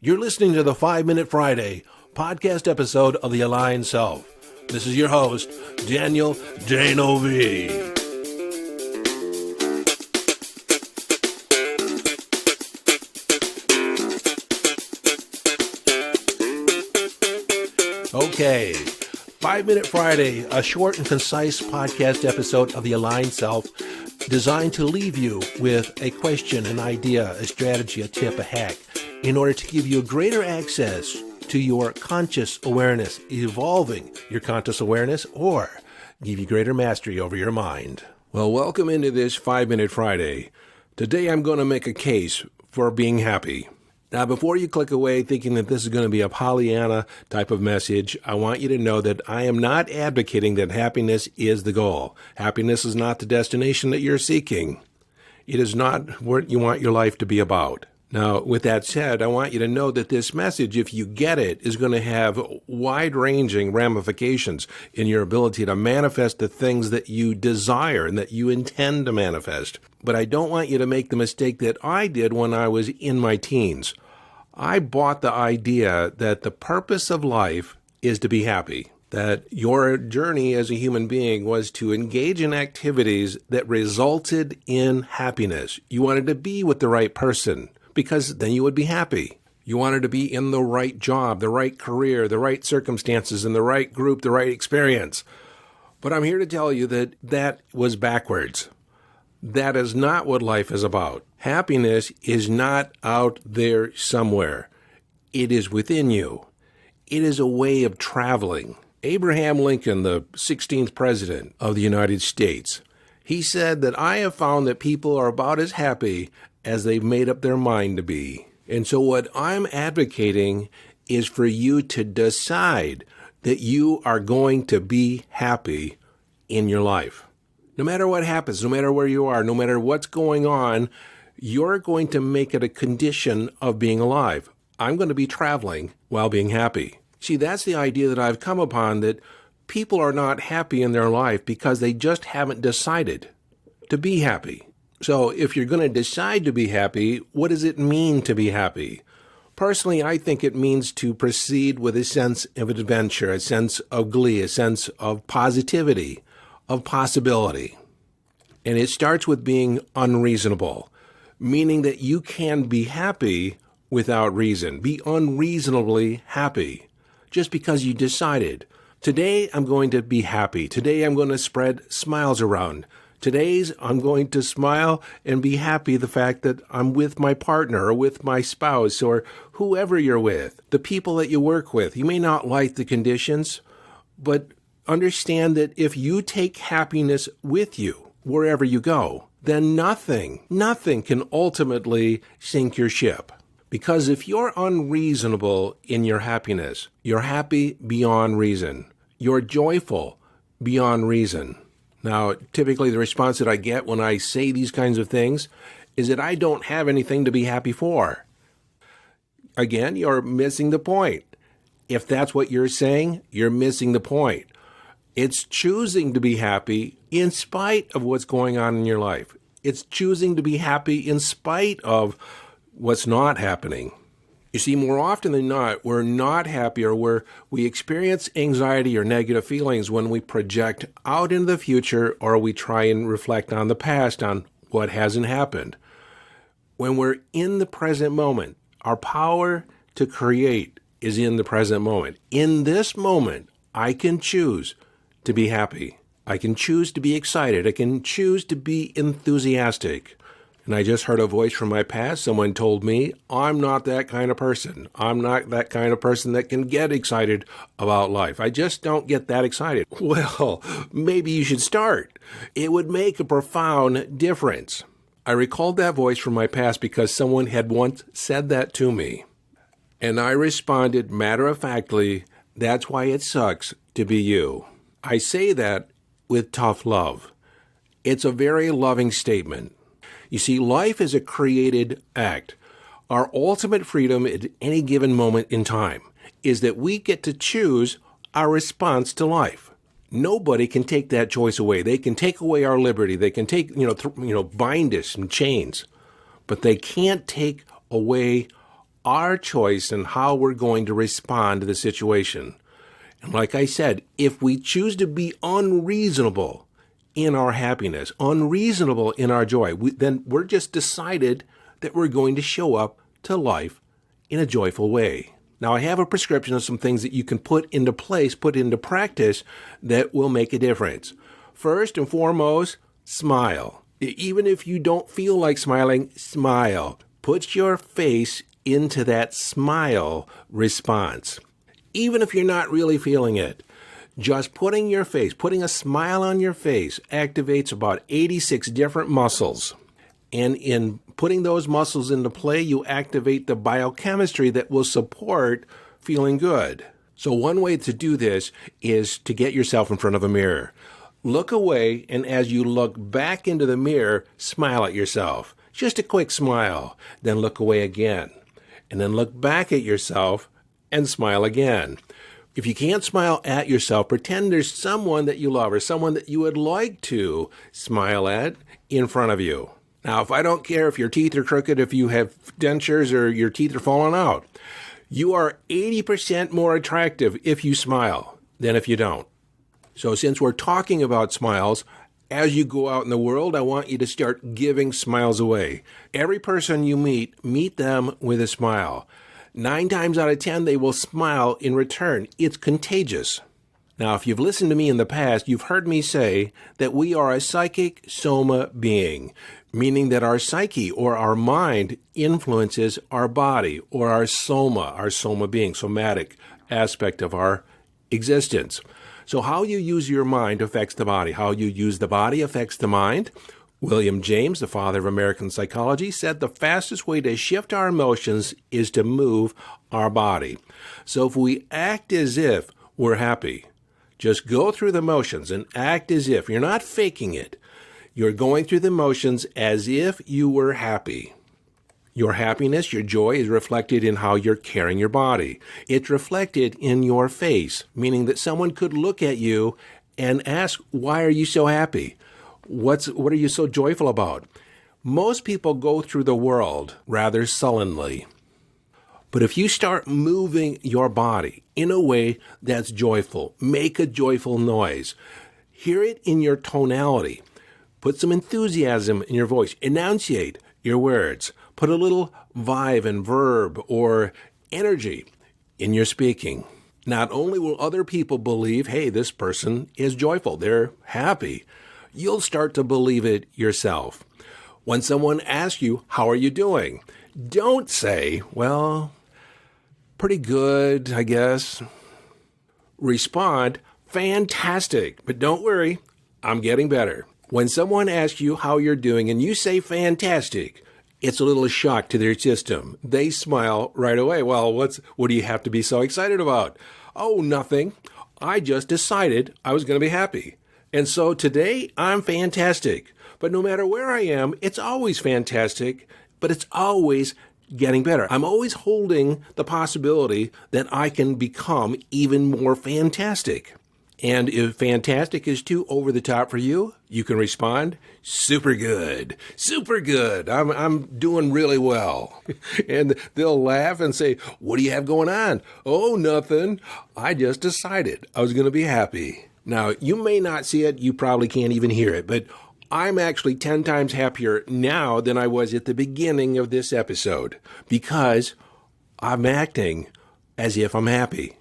You're listening to the 5-Minute Friday podcast episode of The Aligned Self. This is your host, Daniel Danovi. Okay, 5-Minute Friday, a short and concise podcast episode of The Aligned Self, designed to leave you with a question, an idea, a strategy, a tip, a hack, in order to give you greater access to your conscious awareness, evolving your conscious awareness, or give you greater mastery over your mind. Well, welcome into this 5-Minute Friday. Today I'm going to make a case for being happy. Now, before you click away thinking that this is going to be a Pollyanna type of message, I want you to know that I am not advocating that happiness is the goal. Happiness is not the destination that you're seeking. It is not what you want your life to be about. Now, with that said, I want you to know that this message, if you get it, is going to have wide-ranging ramifications in your ability to manifest the things that you desire and that you intend to manifest. But I don't want you to make the mistake that I did when I was in my teens. I bought the idea that the purpose of life is to be happy, that your journey as a human being was to engage in activities that resulted in happiness. You wanted to be with the right person, because then you would be happy. You wanted to be in the right job, the right career, the right circumstances, in the right group, the right experience. But I'm here to tell you that that was backwards. That is not what life is about. Happiness is not out there somewhere. It is within you. It is a way of traveling. Abraham Lincoln, the 16th president of the United States, he said that I have found that people are about as happy as they've made up their mind to be. And so what I'm advocating is for you to decide that you are going to be happy in your life. No matter what happens, no matter where you are, no matter what's going on, you're going to make it a condition of being alive. I'm going to be traveling while being happy. See, that's the idea that I've come upon, that people are not happy in their life because they just haven't decided to be happy. So if you're going to decide to be happy, what does it mean to be happy? Personally, I think it means to proceed with a sense of adventure, a sense of glee, a sense of positivity, of possibility. And it starts with being unreasonable, meaning that you can be happy without reason. Be unreasonably happy just because you decided, today I'm going to be happy. Today I'm going to spread smiles around. Today's I'm going to smile and be happy the fact that I'm with my partner or with my spouse or whoever you're with, the people that you work with. You may not like the conditions, but understand that if you take happiness with you wherever you go, then nothing can ultimately sink your ship. Because if you're unreasonable in your happiness, you're happy beyond reason. You're joyful beyond reason. Now, typically the response that I get when I say these kinds of things is that I don't have anything to be happy for. Again, you're missing the point. If that's what you're saying, you're missing the point. It's choosing to be happy in spite of what's going on in your life. It's choosing to be happy in spite of what's not happening. You see, more often than not, we're not happy, or we experience anxiety or negative feelings when we project out into the future, or we try and reflect on the past, on what hasn't happened. When we're in the present moment, our power to create is in the present moment. In this moment, I can choose to be happy. I can choose to be excited. I can choose to be enthusiastic. And I just heard a voice from my past. Someone told me, I'm not that kind of person. I'm not that kind of person that can get excited about life. I just don't get that excited. Well, maybe you should start. It would make a profound difference. I recalled that voice from my past because someone had once said that to me. And I responded matter-of-factly, that's why it sucks to be you. I say that with tough love. It's a very loving statement. You see, life is a created act. Our ultimate freedom at any given moment in time is that we get to choose our response to life. Nobody can take that choice away. They can take away our liberty. They can take, bind us in chains, but they can't take away our choice in how we're going to respond to the situation. And like I said, if we choose to be unreasonable in our happiness, unreasonable in our joy, then we're just decided that we're going to show up to life in a joyful way. Now, I have a prescription of some things that you can put into place, put into practice that will make a difference. First and foremost, smile. Even if you don't feel like smiling, smile. Put your face into that smile response. Even if you're not really feeling it, just putting a smile on your face activates about 86 different muscles. And in putting those muscles into play, you activate the biochemistry that will support feeling good. So one way to do this is to get yourself in front of a mirror. Look away, and as you look back into the mirror, smile at yourself. Just a quick smile. Then look away again. And then look back at yourself and smile again. If you can't smile at yourself, pretend there's someone that you love or someone that you would like to smile at in front of you. Now, if I don't care if your teeth are crooked, if you have dentures or your teeth are falling out, you are 80% more attractive if you smile than if you don't. So since we're talking about smiles, as you go out in the world, I want you to start giving smiles away. Every person you meet them with a smile. 9 times out of 10, they will smile in return. It's contagious. Now, if you've listened to me in the past, you've heard me say that we are a psychic soma being, meaning that our psyche or our mind influences our body or our soma being, somatic aspect of our existence. So how you use your mind affects the body. How you use the body affects the mind. William James, the father of American psychology, said the fastest way to shift our emotions is to move our body. So if we act as if we're happy, just go through the motions and act as if. You're not faking it. You're going through the motions as if you were happy. Your happiness, your joy is reflected in how you're carrying your body. It's reflected in your face, meaning that someone could look at you and ask, why are you so happy? What are you so joyful about? Most people go through the world rather sullenly. But if you start moving your body in a way that's joyful, make a joyful noise, hear it in your tonality, put some enthusiasm in your voice, enunciate your words, put a little vibe and verb or energy in your speaking. Not only will other people believe, hey, this person is joyful, they're happy, you'll start to believe it yourself. When someone asks you, how are you doing? Don't say, well, pretty good, I guess. Respond, fantastic, but don't worry, I'm getting better. When someone asks you how you're doing and you say fantastic, it's a little shock to their system. They smile right away. Well, what do you have to be so excited about? Oh, nothing. I just decided I was going to be happy. And so today I'm fantastic. But no matter where I am, it's always fantastic, but it's always getting better. I'm always holding the possibility that I can become even more fantastic. And if fantastic is too over the top for you, you can respond, super good, super good. I'm doing really well. And they'll laugh and say, what do you have going on? Oh, nothing. I just decided I was going to be happy. Now, you may not see it. You probably can't even hear it, but I'm actually 10 times happier now than I was at the beginning of this episode because I'm acting as if I'm happy.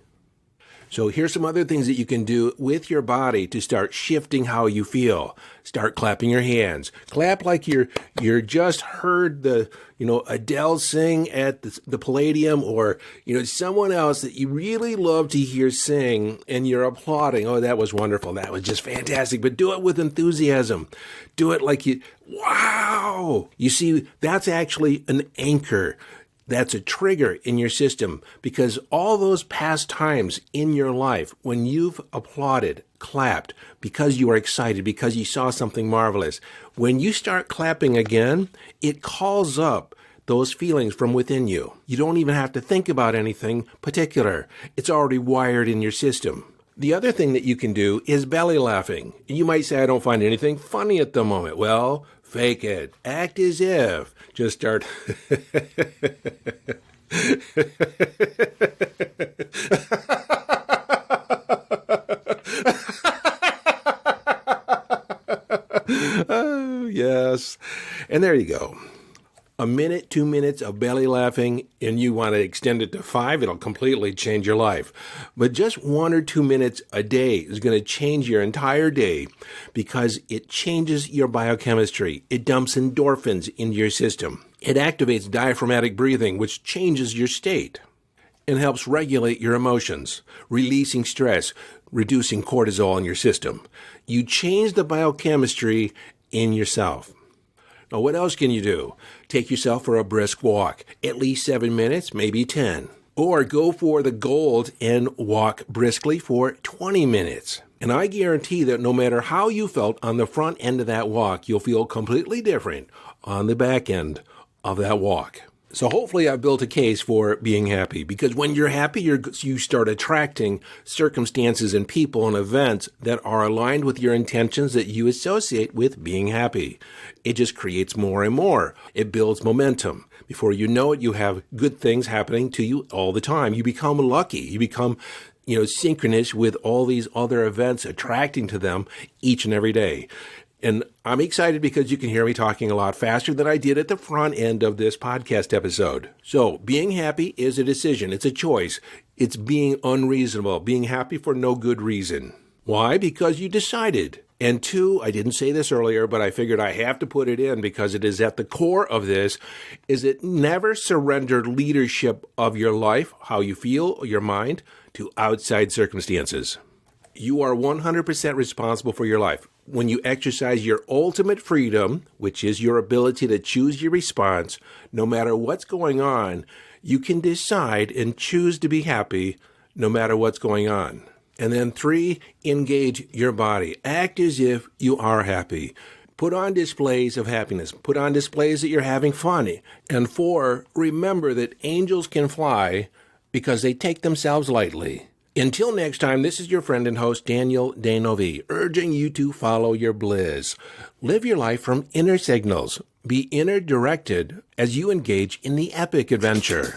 So here's some other things that you can do with your body to start shifting how you feel. Start clapping your hands. Clap like you're just heard the, Adele sing at the Palladium or, someone else that you really love to hear sing and you're applauding. Oh, that was wonderful. That was just fantastic. But do it with enthusiasm. Do it like wow. You see, that's actually an anchor. That's a trigger in your system because all those past times in your life when you've applauded, clapped, because you were excited, because you saw something marvelous, when you start clapping again, it calls up those feelings from within you. You don't even have to think about anything particular. It's already wired in your system. The other thing that you can do is belly laughing. You might say, I don't find anything funny at the moment. Well, fake it. Act as if. Just start. Oh, yes. And there you go. A minute, 2 minutes of belly laughing, and you want to extend it to 5, it'll completely change your life. But just 1 or 2 minutes a day is going to change your entire day because it changes your biochemistry. It dumps endorphins into your system. It activates diaphragmatic breathing, which changes your state and helps regulate your emotions, releasing stress, reducing cortisol in your system. You change the biochemistry in yourself. Now, what else can you do? Take yourself for a brisk walk, at least 7 minutes, maybe 10. Or go for the gold and walk briskly for 20 minutes. And I guarantee that no matter how you felt on the front end of that walk, you'll feel completely different on the back end of that walk. So hopefully I've built a case for being happy, because when you're happy, you start attracting circumstances and people and events that are aligned with your intentions that you associate with being happy. It just creates more and more. It builds momentum. Before you know it, you have good things happening to you all the time. You become lucky. You become synchronous with all these other events attracting to them each and every day. And I'm excited because you can hear me talking a lot faster than I did at the front end of this podcast episode. So being happy is a decision. It's a choice. It's being unreasonable, being happy for no good reason. Why? Because you decided. And 2, I didn't say this earlier, but I figured I have to put it in because it is at the core of this, is it never surrender leadership of your life, how you feel, your mind, to outside circumstances. You are 100% responsible for your life. When you exercise your ultimate freedom, which is your ability to choose your response, no matter what's going on, you can decide and choose to be happy no matter what's going on. And then 3, engage your body. Act as if you are happy. Put on displays of happiness. Put on displays that you're having fun. And 4, remember that angels can fly because they take themselves lightly. Until next time, this is your friend and host, Daniel Denovi, urging you to follow your bliss. Live your life from inner signals. Be inner directed as you engage in the epic adventure.